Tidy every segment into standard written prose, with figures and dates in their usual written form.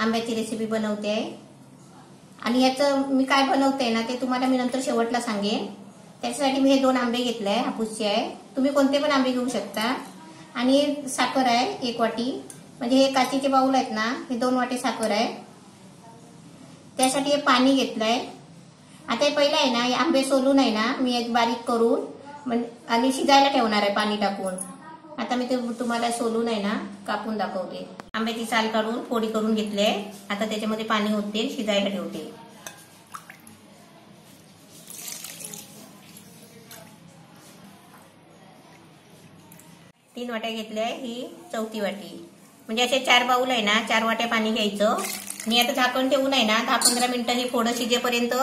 आंब्याची रेसिपी बनवते आहे आणि याचं मी काय बनवते ना ते तुम्हाला मी नंतर शेवटला सांगेन। त्याच्यासाठी मी हे 2 आंबे घेतले आहे, हापूसचे आहे, तुम्ही कोणते पण आंबे घेऊ शकता। आणि साखर आहे 1 वाटी, म्हणजे हे काचेचे बाउल आहेत ना, हे 2 वाटी साखर आहे। त्यासाठी हे पाणी घेतलंय। आता हे पहिलं आहे ना, हे आंबे सोलून आहे ना मी एक बारीक करून आणि शिजायला ठेवणार आहे पाणी टाकून। आता मी ते तुम्हाला सोलून आहे ना कापून दाखवते। आंब्याची साल काढून फोडी करून घेतले। आता त्याच्यामध्ये पाणी ओतते, शिजायला ठेवते। तीन वाट्या घेतल्या, ही चौथी वाटी, म्हणजे असे 4 बाउल आहे ना, 4 वाट्या पाणी घ्यायचं। आणि आता झाकण ठेवून आहे ना 10-15 मिनिटं हे फोडं शिजेपर्यंत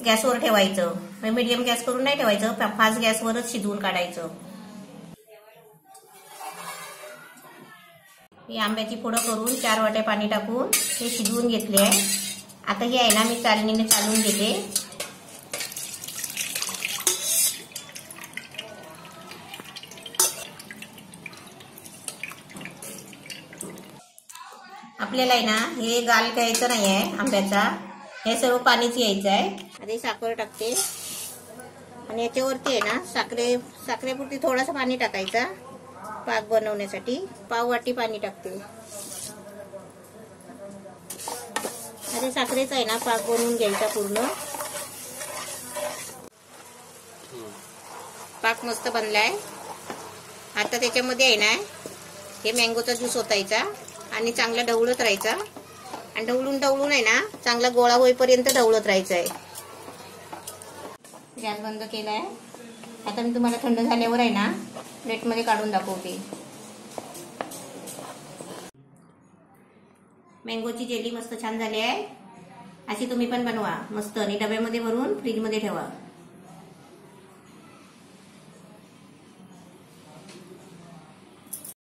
गॅसवर ठेवायचं। मीडियम गॅस करून नाही ठेवायचं, फास्ट गॅसवरच शिजवून काढायचं। ही आंब्याची फोडं करून 4 वाट्या पाणी टाकून हे शिजवून घेतले आहे। आता हे आहे ना मी चालणीने चालून घेते। आपल्याला आहे ना हे गाल घ्यायचं नाही आहे आंब्याचा, हे सर्व पाणीच घ्यायचं आहे। आधी साखर टाकते आणि याच्यावरती आहे ना साखरेपुरती थोडंसं पाणी टाकायचा पाक बनवण्यासाठी। पाव वाटी पाणी टाकते। अरे साखरेचा आहे ना पाक बनवून घ्यायचा पूर्ण। पाक मस्त बनलाय। आता त्याच्यामध्ये आहे ना हे मँगोचा ज्यूस ओतायचा आणि चांगला ढवळत राहायचा। आणि ढवळून आहे ना चांगला गोळा होईपर्यंत ढवळत राहायचं आहे। गॅस बंद केलाय। आता मी तुम्हाला थंड झाल्यावर आहे ना प्लेटमध्ये काढून दाखवते। मँगोची जेली मस्त छान झाली आहे। अशी तुम्ही पण बनवा मस्त आणि डब्यामध्ये भरून फ्रीजमध्ये ठेवा।